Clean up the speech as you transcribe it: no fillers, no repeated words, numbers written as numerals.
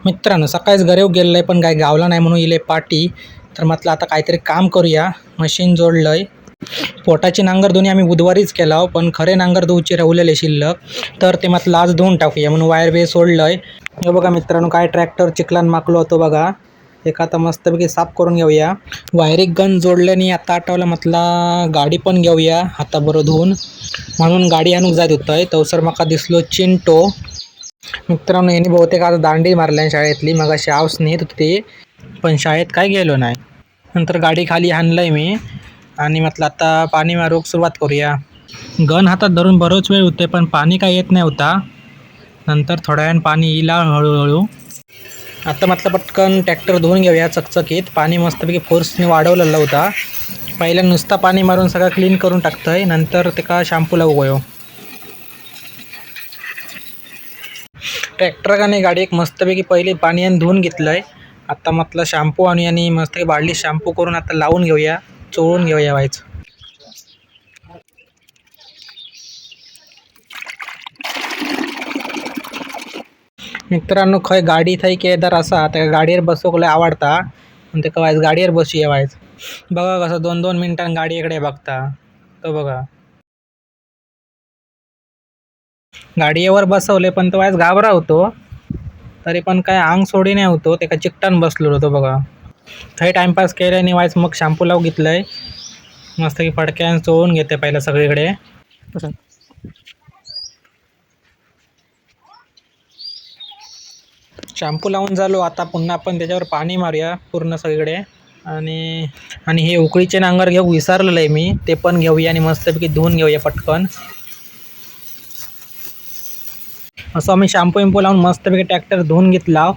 मित्रांनो सकाळीच घरी गेलेलं आहे पण काय गावला नाही म्हणून इले पाटी. तर म्हटलं आता काहीतरी काम करूया. मशीन जोडलं आहे. पोटाची नांगर दोन्ही आम्ही बुधवारीच केला पण खरे नांगर धुवचे राहिलेले शिल्लक. तर ते म्हटलं आज धुवून टाकूया म्हणून वायर बे सोडलं आहे. हे बघा मित्रांनो काय ट्रॅक्टर चिखलान माकलो होतो बघा. एक आता मस्तपैकी साफ करून घेऊया. वायरिंग गन जोडल्याने आता आठवलं म्हटलं गाडी पण घेऊया आता बरं धुवून. म्हणून गाडी आणून जात होतं तवसर मका दिसलो चिंटो. मित्रांनो यांनी बहुतेक आता दांडी मारल्या शाळेतली मग अशी आऊस नेत होती पण शाळेत काय गेलो नाही. नंतर गाडी खाली आणलंय मी आणि म्हटलं आता पाणी मारूक सुरुवात करूया. गन हातात धरून बरोच वेळ होते पण पाणी काय येत नाही होता. नंतर थोड्या वेळानं पाणी येईल हळूहळू. आता म्हटलं पटकन ट्रॅक्टर धुवून घेऊया चकचकीत. पाणी मस्तपैकी फोर्सने वाढवलेला होता. पहिल्या नुसता पाणी मारून सगळं क्लीन करून टाकतंय नंतर ते का शॅम्पू लावू. ट्रॅक्टर का नाही गाडी एक मस्तपैकी पहिले पाणी आणि धुवून घेतलं आहे. आता म्हटलं शॅम्पू आणून आणि मस्त बादली शॅम्पू करून आता लावून घेऊया चोळून घेऊया व्हायचं. मित्रांनो खय गाडी थंय केदार असा त्या गाडीवर बसोक लय आवडता आणि ते कवायच गाडीवर बसू येवायचं. बघा कसं 2-2 मिनिटांनी गाडी इकडे बघता. तो बघा गाडीवर बसवले पण तो वायच घाबरा होतो. तरी पण काय अंग सोडी नाही होतो ते काय चिकटान बसलो होतो बघा. काही टाइमपास केल्याने वायच मग शॅम्पू लावून घेतलंय. मस्त की फडक्यान चोळून घेते पहिलं सगळीकडे. शॅम्पू लावून झालो आता पुन्हा आपण त्याच्यावर पाणी मारूया पूर्ण सगळीकडे. आणि आणि हे उकळीचे नांगर घेऊ विसरलेलं आहे मी ते पण घेऊया आणि मस्तपैकी धुवून घेऊया पटकन. असं आम्ही शॅम्पू लावून मस्तपैकी ट्रॅक्टर धुवून घेतला.